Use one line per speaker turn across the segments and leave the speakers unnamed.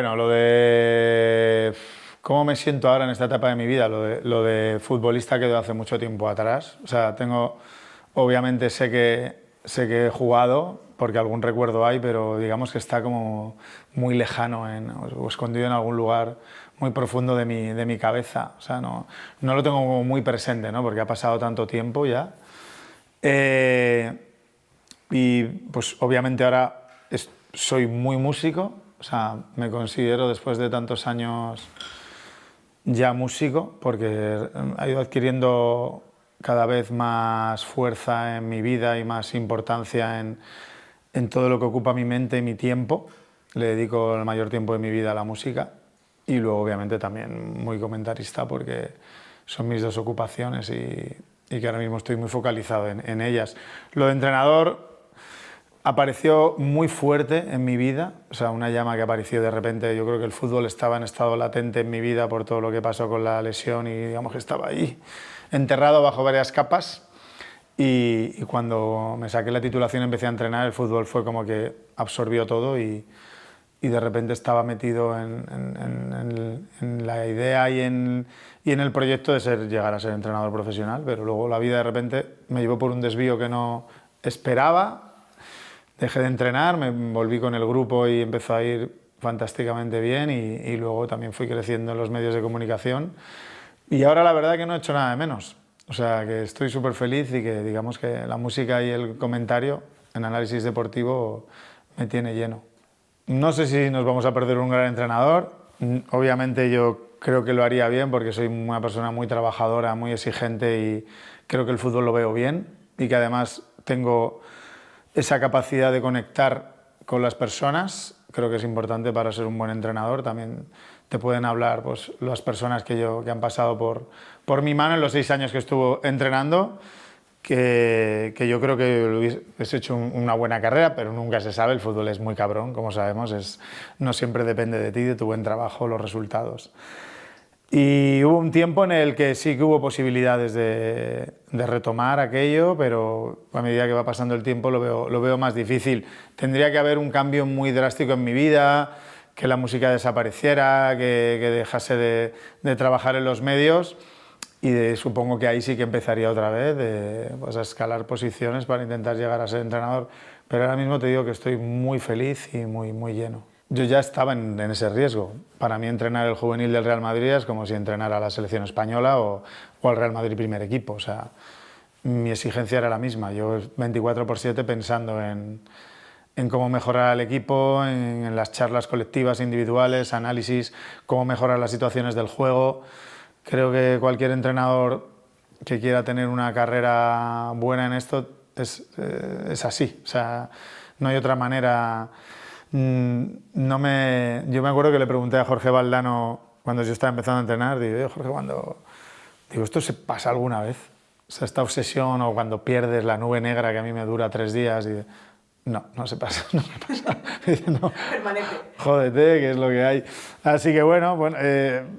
Bueno, lo de cómo me siento ahora en esta etapa de mi vida, lo de futbolista quedó hace mucho tiempo atrás. O sea, obviamente sé que he jugado, porque algún recuerdo hay, pero digamos que está como muy lejano o escondido en algún lugar muy profundo de mi cabeza. O sea, no lo tengo como muy presente, ¿no? Porque ha pasado tanto tiempo ya. Y pues obviamente ahora soy muy músico, o sea, me considero después de tantos años ya músico, porque ha ido adquiriendo cada vez más fuerza en mi vida y más importancia en todo lo que ocupa mi mente y mi tiempo. Le dedico el mayor tiempo de mi vida a la música y luego obviamente también muy comentarista porque son mis dos ocupaciones y que ahora mismo estoy muy focalizado en ellas. Lo de entrenador apareció muy fuerte en mi vida, o sea, una llama que apareció de repente. Yo creo que el fútbol estaba en estado latente en mi vida por todo lo que pasó con la lesión y digamos que estaba ahí enterrado bajo varias capas. Y cuando me saqué la titulación y empecé a entrenar, el fútbol fue como que absorbió todo y de repente estaba metido en la idea y en el proyecto de llegar a ser entrenador profesional, pero luego la vida de repente me llevó por un desvío que no esperaba. Dejé de entrenar, me volví con el grupo y empezó a ir fantásticamente bien y luego también fui creciendo en los medios de comunicación y ahora la verdad que no he hecho nada de menos. O sea, que estoy súper feliz y que digamos que la música y el comentario en análisis deportivo me tiene lleno. No sé si nos vamos a perder un gran entrenador. Obviamente yo creo que lo haría bien porque soy una persona muy trabajadora, muy exigente y creo que el fútbol lo veo bien y que además tengo esa capacidad de conectar con las personas. Creo que es importante para ser un buen entrenador. También te pueden hablar pues, las personas que han pasado por mi mano en los 6 años que estuvo entrenando, que yo creo que hubiese hecho una buena carrera, pero nunca se sabe. El fútbol es muy cabrón, como sabemos. No siempre depende de ti, de tu buen trabajo, los resultados. Y hubo un tiempo en el que sí que hubo posibilidades de retomar aquello, pero a medida que va pasando el tiempo lo veo más difícil. Tendría que haber un cambio muy drástico en mi vida, que la música desapareciera, que dejase de trabajar en los medios y supongo que ahí sí que empezaría otra vez pues a escalar posiciones para intentar llegar a ser entrenador. Pero ahora mismo te digo que estoy muy feliz y muy, muy lleno. Yo ya estaba en ese riesgo. Para mí entrenar el juvenil del Real Madrid es como si entrenara a la selección española o al Real Madrid primer equipo. O sea, mi exigencia era la misma. Yo 24/7 pensando en cómo mejorar al equipo, en las charlas colectivas, individuales, análisis, cómo mejorar las situaciones del juego. Creo que cualquier entrenador que quiera tener una carrera buena en esto es así. O sea, no hay otra manera. Yo me acuerdo que le pregunté a Jorge Valdano cuando yo estaba empezando a entrenar, digo, Jorge, ¿esto se pasa alguna vez? O sea, esta obsesión o cuando pierdes la nube negra que a mí me dura 3 días y no se pasa, no se pasa. Dice, no,
Permanente.
jódete, que es lo que hay. Así que bueno,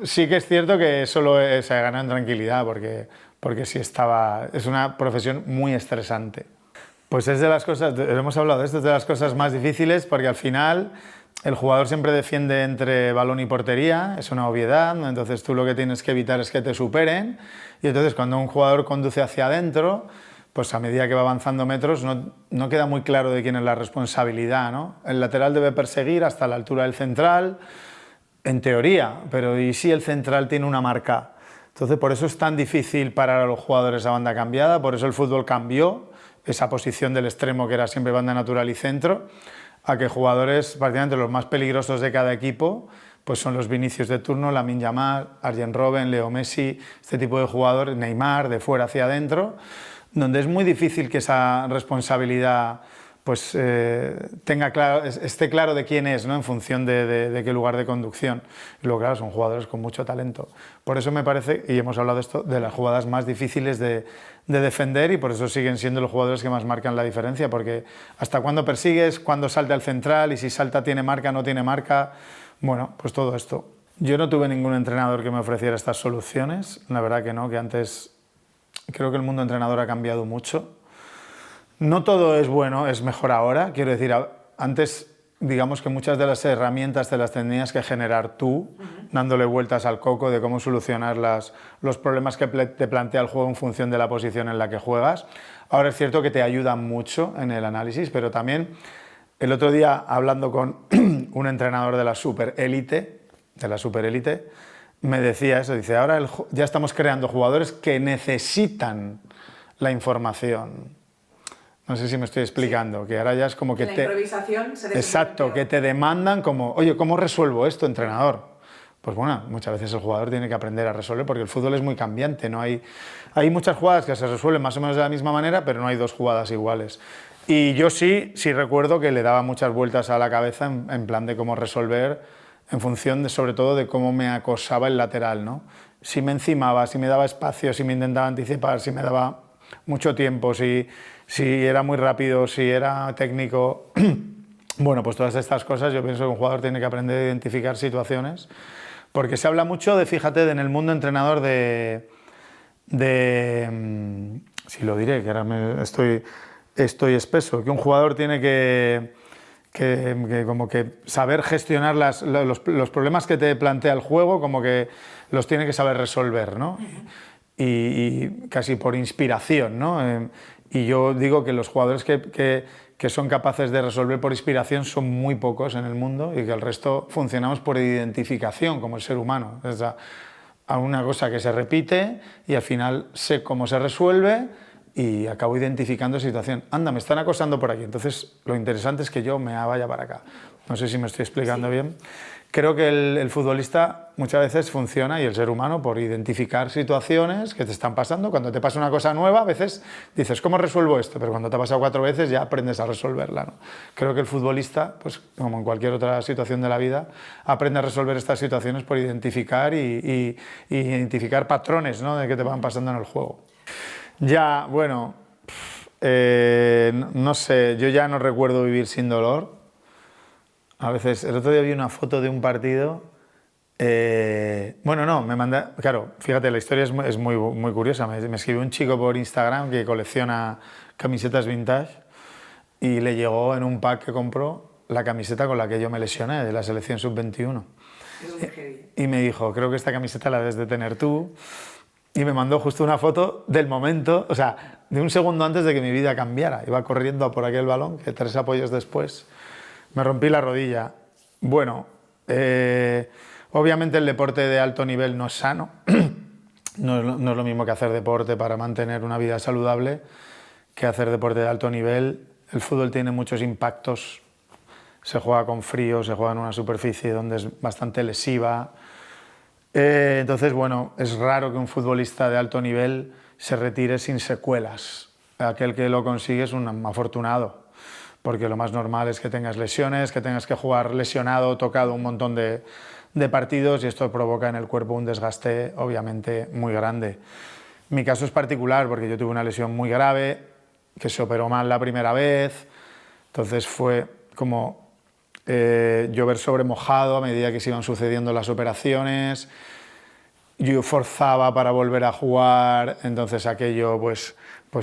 sí que es cierto que solo se ha ganado en tranquilidad porque sí es una profesión muy estresante. Pues es de las cosas, hemos hablado de esto, es de las cosas más difíciles porque al final el jugador siempre defiende entre balón y portería, es una obviedad, ¿no? Entonces tú lo que tienes que evitar es que te superen y entonces cuando un jugador conduce hacia adentro, pues a medida que va avanzando metros no queda muy claro de quién es la responsabilidad, ¿no? El lateral debe perseguir hasta la altura del central, en teoría, pero ¿y si el central tiene una marca? Entonces por eso es tan difícil parar a los jugadores a banda cambiada, por eso el fútbol cambió esa posición del extremo que era siempre banda natural y centro, a que jugadores prácticamente los más peligrosos de cada equipo pues son los Vinicius de turno, Lamine Yamal, Arjen Robben, Leo Messi, este tipo de jugadores, Neymar, de fuera hacia adentro, donde es muy difícil que esa responsabilidad pues esté claro de quién es, ¿no? En función de qué lugar de conducción. Y luego, claro, son jugadores con mucho talento. Por eso me parece, y hemos hablado de esto, de las jugadas más difíciles de defender y por eso siguen siendo los jugadores que más marcan la diferencia, porque hasta cuándo persigues, cuándo salta el central y si salta tiene marca, no tiene marca, bueno, pues todo esto. Yo no tuve ningún entrenador que me ofreciera estas soluciones, la verdad que no, que antes creo que el mundo entrenador ha cambiado mucho. No todo es bueno, es mejor ahora. Quiero decir, antes digamos que muchas de las herramientas te las tenías que generar tú, dándole vueltas al coco de cómo solucionar los problemas que te plantea el juego en función de la posición en la que juegas. Ahora es cierto que te ayudan mucho en el análisis, pero también el otro día hablando con un entrenador de la super élite, me decía eso, dice, ahora ya estamos creando jugadores que necesitan la información. No sé si me estoy explicando, que ahora ya es como que
la improvisación se
exacto, que te demandan como, oye, ¿cómo resuelvo esto, entrenador? Pues bueno, muchas veces el jugador tiene que aprender a resolver porque el fútbol es muy cambiante, no hay muchas jugadas que se resuelven más o menos de la misma manera, pero no hay dos jugadas iguales. Y yo sí recuerdo que le daba muchas vueltas a la cabeza en plan de cómo resolver en función de, sobre todo, de cómo me acosaba el lateral, ¿no? Si me encimaba, si me daba espacio, si me intentaba anticipar, si me daba mucho tiempo, si era muy rápido, si era técnico. Bueno, pues todas estas cosas yo pienso que un jugador tiene que aprender a identificar situaciones, porque se habla mucho de, fíjate, en el mundo entrenador si lo diré, que ahora estoy espeso, que un jugador tiene que como que saber gestionar los problemas que te plantea el juego, como que los tiene que saber resolver, ¿no? Y casi por inspiración, ¿no? Y yo digo que los jugadores que son capaces de resolver por inspiración son muy pocos en el mundo y que el resto funcionamos por identificación, como el ser humano. Es una cosa que se repite y al final sé cómo se resuelve y acabo identificando situación. Anda, me están acosando por aquí. Entonces, lo interesante es que yo me vaya para acá. No sé si me estoy explicando bien. Creo que el futbolista muchas veces funciona, y el ser humano, por identificar situaciones que te están pasando. Cuando te pasa una cosa nueva, a veces dices, ¿cómo resuelvo esto? Pero cuando te ha pasado 4 veces ya aprendes a resolverla, ¿no? Creo que el futbolista, pues como en cualquier otra situación de la vida, aprende a resolver estas situaciones por identificar y identificar patrones, ¿no?, de que te van pasando en el juego. Ya, bueno, no sé, yo ya no recuerdo vivir sin dolor. A veces, el otro día vi una foto de un partido. Bueno, no, me manda. Claro, fíjate, la historia es muy curiosa. Me escribió un chico por Instagram que colecciona camisetas vintage y le llegó en un pack que compró la camiseta con la que yo me lesioné de la selección sub-21. Y me dijo, creo que esta camiseta la debes de tener tú. Y me mandó justo una foto del momento, o sea, de un segundo antes de que mi vida cambiara. Iba corriendo a por aquel balón, que 3 apoyos después me rompí la rodilla. Bueno, obviamente el deporte de alto nivel no es sano. No es lo mismo que hacer deporte para mantener una vida saludable que hacer deporte de alto nivel. El fútbol tiene muchos impactos. Se juega con frío, se juega en una superficie donde es bastante lesiva. Entonces, bueno, es raro que un futbolista de alto nivel se retire sin secuelas. Aquel que lo consigue es un afortunado, porque lo más normal es que tengas lesiones, que tengas que jugar lesionado, tocado un montón de partidos, y esto provoca en el cuerpo un desgaste obviamente muy grande. Mi caso es particular porque yo tuve una lesión muy grave, que se operó mal la primera vez, entonces fue como llover sobre mojado a medida que se iban sucediendo las operaciones. Yo forzaba para volver a jugar, entonces aquello pues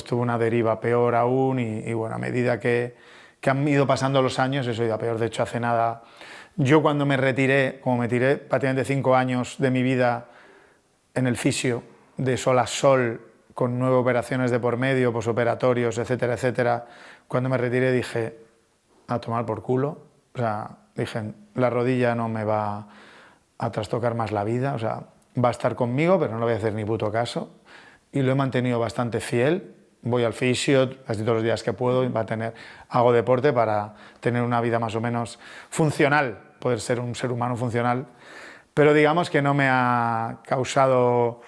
tuvo una deriva peor aún y bueno, a medida que han ido pasando los años eso ha ido a peor. De hecho, hace nada, yo cuando me retiré, como me tiré prácticamente 5 años de mi vida en el fisio, de sol a sol, con 9 operaciones de por medio, posoperatorios, etcétera, etcétera, cuando me retiré dije, a tomar por culo. O sea, dije, la rodilla no me va a trastocar más la vida, o sea, va a estar conmigo, pero no le voy a hacer ni puto caso. Y lo he mantenido bastante fiel. Voy al fisio casi todos los días que puedo, y hago deporte para tener una vida más o menos funcional, poder ser un ser humano funcional. Pero digamos que no me ha causado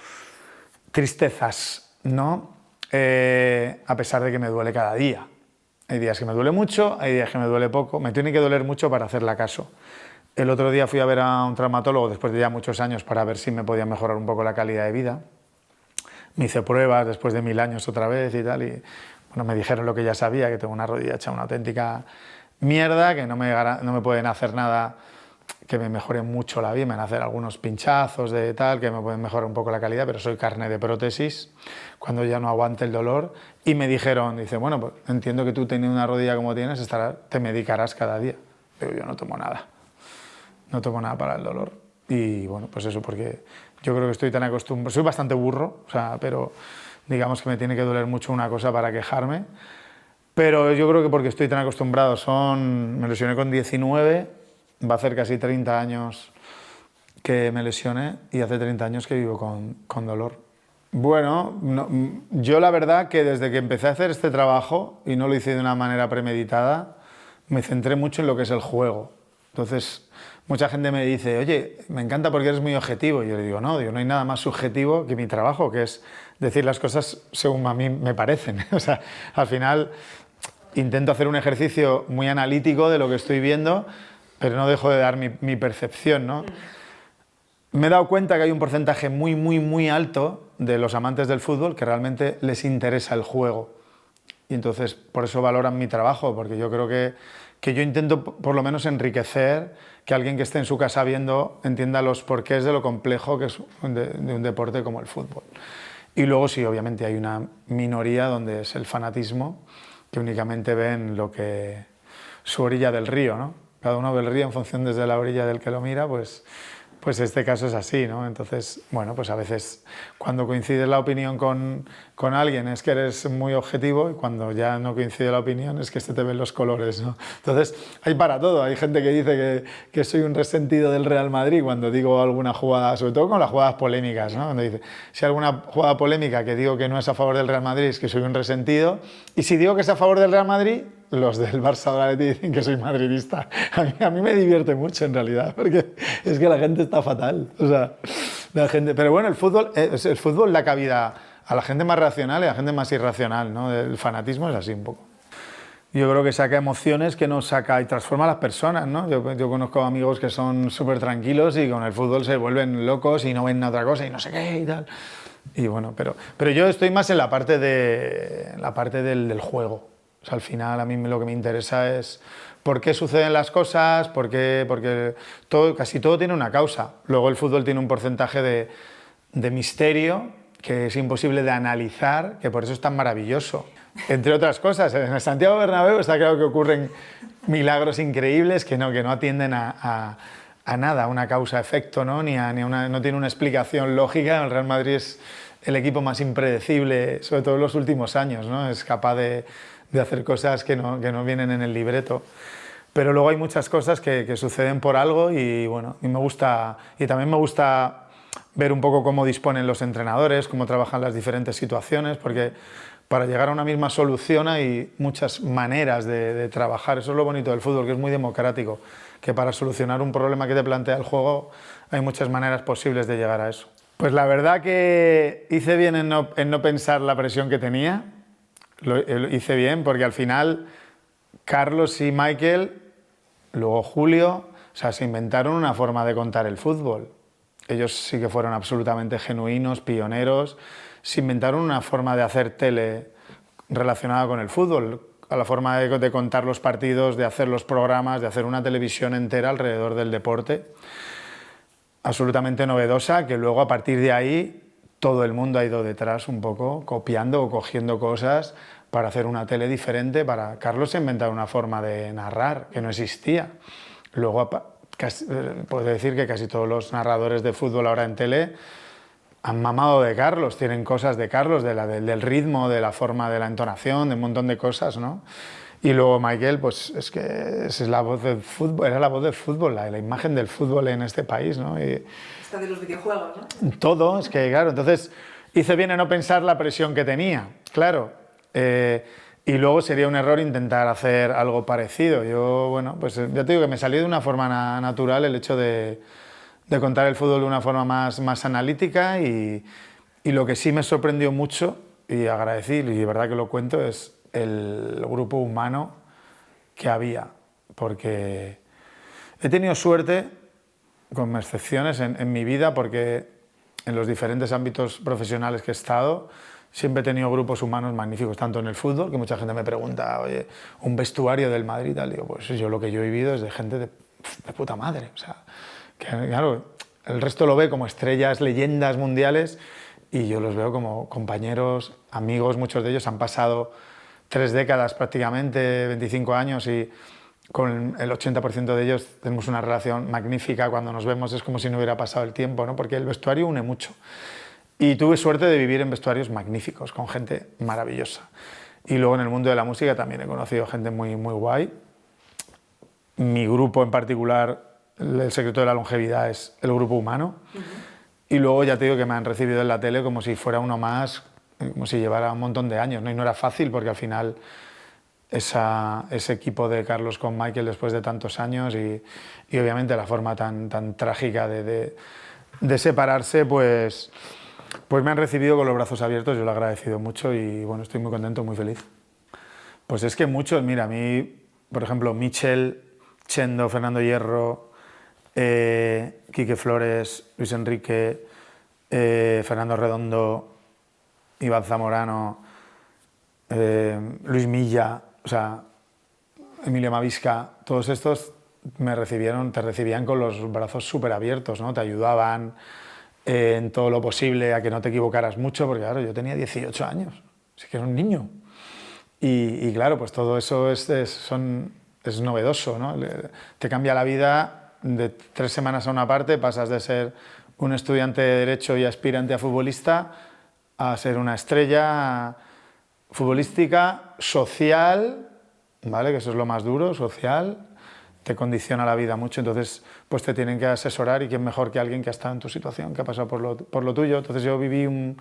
tristezas, ¿no? A pesar de que me duele cada día. Hay días que me duele mucho, hay días que me duele poco. Me tiene que doler mucho para hacerle caso. El otro día fui a ver a un traumatólogo después de ya muchos años para ver si me podía mejorar un poco la calidad de vida. Me hice pruebas después de 1000 años otra vez y tal, y bueno, me dijeron lo que ya sabía, que tengo una rodilla hecha una auténtica mierda, que no me pueden hacer nada que me mejore mucho la vida. Me van a hacer algunos pinchazos de tal, que me pueden mejorar un poco la calidad, pero soy carne de prótesis cuando ya no aguante el dolor. Y me dijeron, dice, bueno, pues entiendo que tú teniendo una rodilla como tienes, te medicarás cada día. Pero yo no tomo nada. No tomo nada para el dolor. Y bueno, pues eso, porque yo creo que estoy tan acostumbrado, soy bastante burro, o sea, pero digamos que me tiene que doler mucho una cosa para quejarme, pero yo creo que porque estoy tan acostumbrado, me lesioné con 19, va a hacer casi 30 años que me lesioné y hace 30 años que vivo con dolor. Bueno, yo la verdad que desde que empecé a hacer este trabajo, y no lo hice de una manera premeditada, me centré mucho en lo que es el juego. Entonces, mucha gente me dice, oye, me encanta porque eres muy objetivo. Y yo le digo, no hay nada más subjetivo que mi trabajo, que es decir las cosas según a mí me parecen. O sea, al final intento hacer un ejercicio muy analítico de lo que estoy viendo, pero no dejo de dar mi percepción, ¿no? Me he dado cuenta que hay un porcentaje muy, muy, muy alto de los amantes del fútbol que realmente les interesa el juego. Y entonces por eso valoran mi trabajo, porque yo creo que yo intento por lo menos enriquecer, que alguien que esté en su casa viendo entienda los porqués de lo complejo que es de un deporte como el fútbol. Y luego sí, obviamente hay una minoría donde es el fanatismo, que únicamente ven su orilla del río, ¿no? Cada uno ve el río en función desde la orilla del que lo mira, pues este caso es así, ¿no? Entonces, bueno, pues a veces cuando coincide la opinión con alguien es que eres muy objetivo y cuando ya no coincide la opinión es que se te ven los colores, ¿no? Entonces, hay para todo. Hay gente que dice que soy un resentido del Real Madrid cuando digo alguna jugada, sobre todo con las jugadas polémicas, ¿no? Cuando dice, si hay alguna jugada polémica que digo que no es a favor del Real Madrid es que soy un resentido, y si digo que es a favor del Real Madrid, los del Barça o la Leti dicen que soy madridista. A mí me divierte mucho en realidad, porque es que la gente está fatal. O sea, la gente, pero bueno, el fútbol da cabida a la gente más racional y a la gente más irracional, ¿no? El fanatismo es así un poco. Yo creo que saca emociones que no saca y transforma a las personas, ¿no? Yo conozco amigos que son súper tranquilos y con el fútbol se vuelven locos y no ven otra cosa y no sé qué y tal. Y bueno, pero yo estoy más en la parte del juego. O sea, al final a mí lo que me interesa es por qué suceden las cosas, porque casi todo tiene una causa. Luego el fútbol tiene un porcentaje de misterio que es imposible de analizar, que por eso es tan maravilloso. Entre otras cosas, en el Santiago Bernabéu está claro que ocurren milagros increíbles que no atienden a nada, a una causa-efecto, ¿no? No tiene una explicación lógica. El Real Madrid es el equipo más impredecible, sobre todo en los últimos años, ¿no? Es capaz de hacer cosas que no vienen en el libreto. Pero luego hay muchas cosas que suceden por algo y bueno, y también me gusta ver un poco cómo disponen los entrenadores, cómo trabajan las diferentes situaciones, porque para llegar a una misma solución hay muchas maneras de trabajar. Eso es lo bonito del fútbol, que es muy democrático, que para solucionar un problema que te plantea el juego hay muchas maneras posibles de llegar a eso. Pues la verdad que hice bien en no pensar la presión que tenía. Lo hice bien porque al final Carlos y Michael, luego Julio, o sea, se inventaron una forma de contar el fútbol. Ellos sí que fueron absolutamente genuinos, pioneros, se inventaron una forma de hacer tele relacionada con el fútbol, a la forma de contar los partidos, de hacer los programas, de hacer una televisión entera alrededor del deporte, absolutamente novedosa, que luego a partir de ahí todo el mundo ha ido detrás un poco, copiando o cogiendo cosas para hacer una tele diferente. Carlos se inventó una forma de narrar que no existía. Luego puedo decir que casi todos los narradores de fútbol ahora en tele han mamado de Carlos, tienen cosas de Carlos, del ritmo, de la forma, de la entonación, de un montón de cosas, ¿no? Y luego Michael, pues es que es la voz del fútbol, era la voz del fútbol, la imagen del fútbol en este país, ¿no?
Está de los videojuegos, ¿no?
Todo, es que claro, entonces hice bien en no pensar la presión que tenía, claro. Y luego sería un error intentar hacer algo parecido. Yo, bueno, pues ya te digo que me salió de una forma natural el hecho de contar el fútbol de una forma más analítica y lo que sí me sorprendió mucho y agradecí, y de verdad que lo cuento, es el grupo humano que había, porque he tenido suerte, con excepciones en mi vida, porque en los diferentes ámbitos profesionales que he estado siempre he tenido grupos humanos magníficos, tanto en el fútbol, que mucha gente me pregunta, oye, un vestuario del Madrid, tal, digo, pues lo que yo he vivido es de gente de puta madre, o sea, que claro, el resto lo ve como estrellas, leyendas mundiales, y yo los veo como compañeros, amigos, muchos de ellos han pasado 3 décadas prácticamente, 25 años, y con el 80% de ellos tenemos una relación magnífica, cuando nos vemos es como si no hubiera pasado el tiempo, ¿no? Porque el vestuario une mucho. Y tuve suerte de vivir en vestuarios magníficos, con gente maravillosa. Y luego en el mundo de la música también he conocido gente muy, muy guay. Mi grupo en particular, el secreto de la longevidad es el grupo humano. Y luego ya te digo que me han recibido en la tele como si fuera uno más, como si llevara un montón de años, ¿no? Y no era fácil porque al final ese equipo de Carlos con Michael después de tantos años y obviamente la forma tan trágica de separarse, pues me han recibido con los brazos abiertos, yo lo he agradecido mucho y bueno, estoy muy contento, muy feliz. Pues es que muchos, mira, a mí, por ejemplo, Michel, Chendo, Fernando Hierro, Quique Flores, Luis Enrique, Fernando Redondo, Iván Zamorano, Luis Milla, o sea, Emilio Mavisca, todos estos te recibían con los brazos súper abiertos, ¿no? Te ayudaban en todo lo posible a que no te equivocaras mucho, porque claro, yo tenía 18 años, así que era un niño. Y claro, pues todo eso es novedoso, ¿no? Te cambia la vida de 3 semanas a una parte, pasas de ser un estudiante de Derecho y aspirante a futbolista a ser una estrella futbolística, social, ¿vale? Que eso es lo más duro, social, te condiciona la vida mucho, entonces pues te tienen que asesorar y quién mejor que alguien que ha estado en tu situación, que ha pasado por lo tuyo. Entonces yo viví un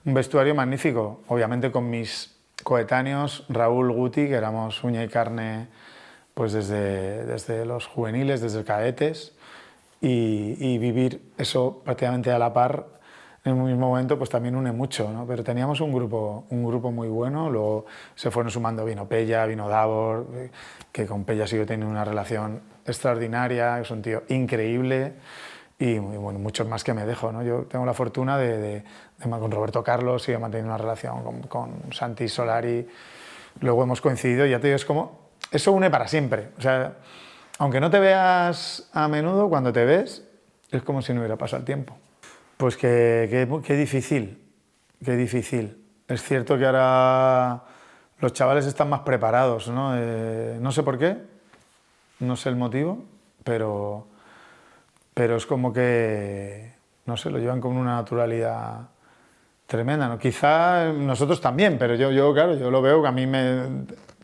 vestuario magnífico, obviamente con mis coetáneos, Raúl, Guti, que éramos uña y carne pues desde los juveniles, desde cadetes, y vivir eso prácticamente a la par en un mismo momento pues también une mucho, ¿no? Pero teníamos un grupo muy bueno, luego se fueron sumando, vino Pella, vino Davor, que con Pella sigo teniendo una relación extraordinaria, es un tío increíble, y bueno, muchos más que me dejo, ¿no? Yo tengo la fortuna con Roberto Carlos, sigo manteniendo una relación con Santi Solari, luego hemos coincidido y ya te digo, es como, eso une para siempre, o sea, aunque no te veas a menudo, cuando te ves es como si no hubiera pasado el tiempo. Pues qué difícil, qué difícil. Es cierto que ahora los chavales están más preparados, ¿no? No sé por qué, no sé el motivo, pero es como que, no sé, lo llevan con una naturalidad tremenda, ¿no? Quizá nosotros también, pero claro, yo lo veo que a mí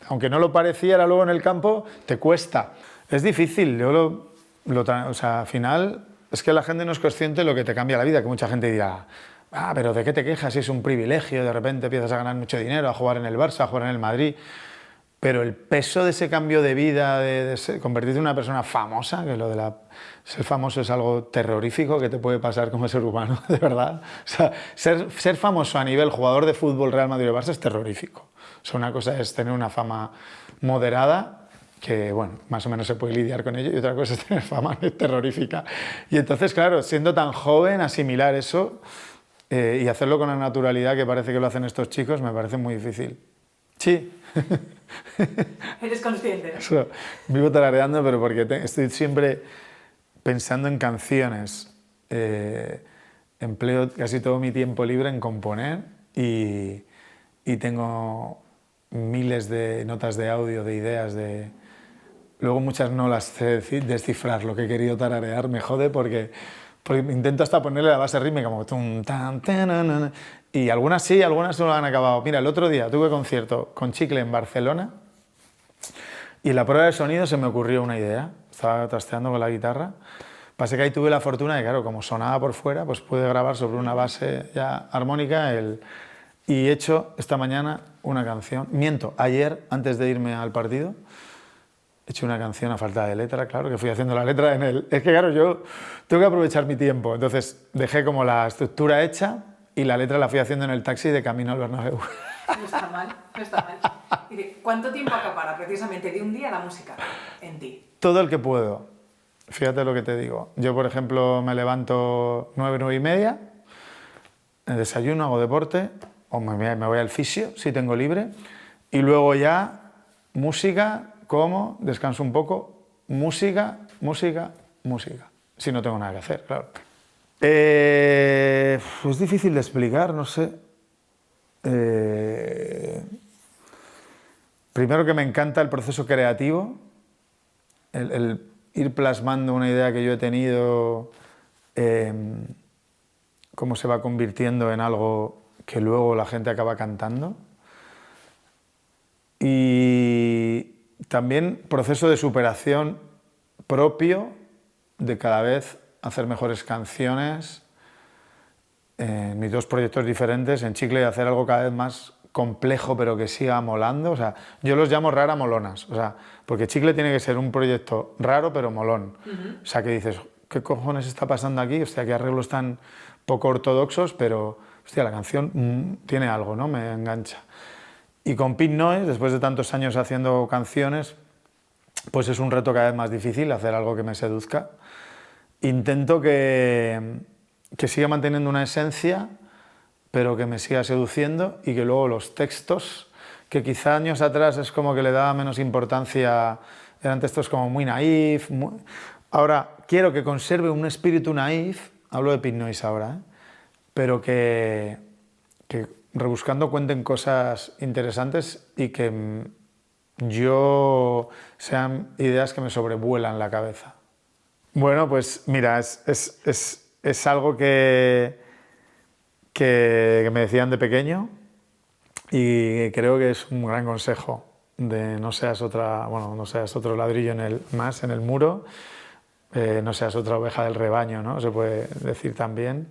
aunque no lo pareciera luego en el campo, te cuesta. Es difícil, o sea, al final es que la gente no es consciente de lo que te cambia la vida, que mucha gente dirá, pero ¿de qué te quejas si es un privilegio? De repente empiezas a ganar mucho dinero, a jugar en el Barça, a jugar en el Madrid. Pero el peso de ese cambio de vida, de convertirte en una persona famosa, que ser famoso es algo terrorífico que te puede pasar como ser humano, de verdad. O sea, ser famoso a nivel jugador de fútbol, Real Madrid o Barça es terrorífico. O sea, una cosa es tener una fama moderada, que bueno, más o menos se puede lidiar con ello, y otra cosa es tener fama terrorífica. Y entonces, claro, siendo tan joven, asimilar eso y hacerlo con la naturalidad que parece que lo hacen estos chicos, me parece muy difícil. Sí.
¿Eres consciente?
Eso, vivo tarareando, pero porque estoy siempre pensando en canciones. Empleo casi todo mi tiempo libre en componer y tengo miles de notas de audio, de ideas, luego muchas no las sé descifrar, lo que he querido tararear me jode porque intento hasta ponerle la base rítmica como tum, tan, tan, y algunas sí, algunas no lo han acabado. Mira, el otro día tuve concierto con Chicle en Barcelona y en la prueba de sonido se me ocurrió una idea, estaba trasteando con la guitarra, pasa que ahí tuve la fortuna de, claro, como sonaba por fuera, pues pude grabar sobre una base ya armónica y he hecho esta mañana una canción, ayer antes de irme al partido, he hecho una canción a falta de letra, claro, que fui haciendo la letra en el... Es que claro, yo tengo que aprovechar mi tiempo, entonces dejé como la estructura hecha y la letra la fui haciendo en el taxi de camino al Bernabéu.
No está mal, no está mal. ¿Y cuánto tiempo acapara precisamente de un día la música en ti?
Todo el que puedo. Fíjate lo que te digo. Yo, por ejemplo, me levanto 9:30, desayuno, hago deporte, o me voy al fisio, si tengo libre, y luego ya música, como, descanso un poco, música, si no tengo nada que hacer, claro. Es difícil de explicar, no sé. Primero que me encanta el proceso creativo, el ir plasmando una idea que yo he tenido, cómo se va convirtiendo en algo que luego la gente acaba cantando. Y también proceso de superación propio, de cada vez hacer mejores canciones, en mis 2 proyectos diferentes, en Chicle, hacer algo cada vez más complejo pero que siga molando. O sea, yo los llamo rara molonas, o sea, porque Chicle tiene que ser un proyecto raro pero molón. O sea, que dices, ¿qué cojones está pasando aquí? Hostia, qué arreglos tan poco ortodoxos, pero hostia, la canción tiene algo, ¿no? Me engancha. Y con Pink Noise, después de tantos años haciendo canciones, pues es un reto cada vez más difícil hacer algo que me seduzca. Intento que siga manteniendo una esencia, pero que me siga seduciendo, y que luego los textos, que quizá años atrás es como que le daba menos importancia, eran textos como muy naif. Ahora quiero que conserve un espíritu naif, hablo de Pink Noise ahora, pero que rebuscando cuenten cosas interesantes y que sean ideas que me sobrevuelan la cabeza. Bueno, pues mira, es algo que me decían de pequeño, y creo que es un gran consejo, de no seas otro ladrillo más en el muro, no seas otra oveja del rebaño, ¿no? Se puede decir también.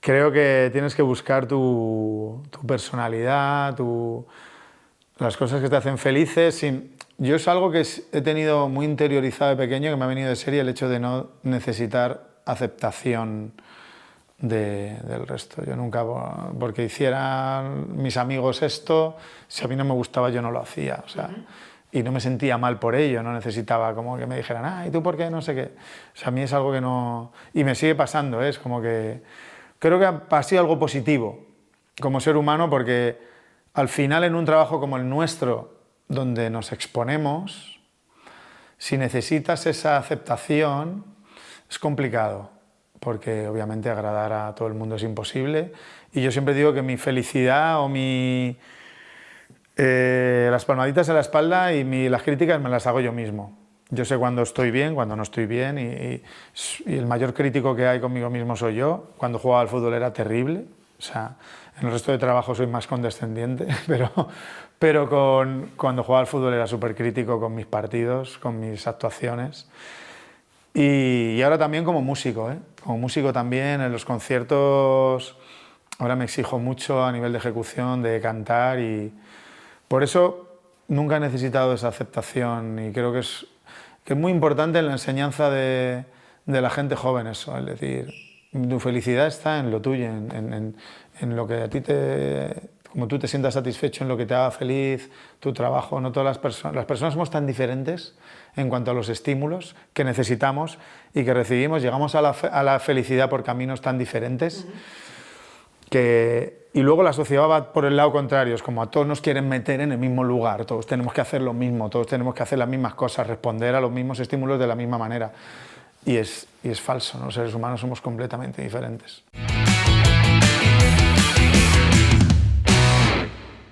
Creo que tienes que buscar tu personalidad, las cosas que te hacen felices. Yo es algo que he tenido muy interiorizado de pequeño, que me ha venido de serie, el hecho de no necesitar aceptación del resto. Yo nunca, porque hicieran mis amigos esto, si a mí no me gustaba yo no lo hacía, o sea, y no me sentía mal por ello, no necesitaba como que me dijeran, ¿y tú por qué? No sé qué. O sea, a mí es algo que no... Y me sigue pasando, es como que... Creo que ha sido algo positivo como ser humano, porque al final en un trabajo como el nuestro, donde nos exponemos, si necesitas esa aceptación, es complicado, porque obviamente agradar a todo el mundo es imposible. Y yo siempre digo que mi felicidad o las palmaditas en la espalda y las críticas me las hago yo mismo. Yo sé cuando estoy bien, cuando no estoy bien, y el mayor crítico que hay conmigo mismo soy yo. Cuando jugaba al fútbol era terrible, o sea, en el resto de trabajo soy más condescendiente, pero cuando jugaba al fútbol era súper crítico con mis partidos, con mis actuaciones. Y ahora también como músico, como músico también en los conciertos, ahora me exijo mucho a nivel de ejecución, de cantar, y por eso nunca he necesitado esa aceptación, y creo que es muy importante en la enseñanza de la gente joven eso, es decir, tu felicidad está en lo tuyo, en lo que a ti como tú te sientas satisfecho, en lo que te haga feliz, tu trabajo. No todas las personas somos tan diferentes en cuanto a los estímulos que necesitamos y que recibimos, llegamos a la felicidad por caminos tan diferentes. Y luego la sociedad va por el lado contrario, es como a todos nos quieren meter en el mismo lugar, todos tenemos que hacer lo mismo, todos tenemos que hacer las mismas cosas, responder a los mismos estímulos de la misma manera. Y es falso, ¿no? Los seres humanos somos completamente diferentes.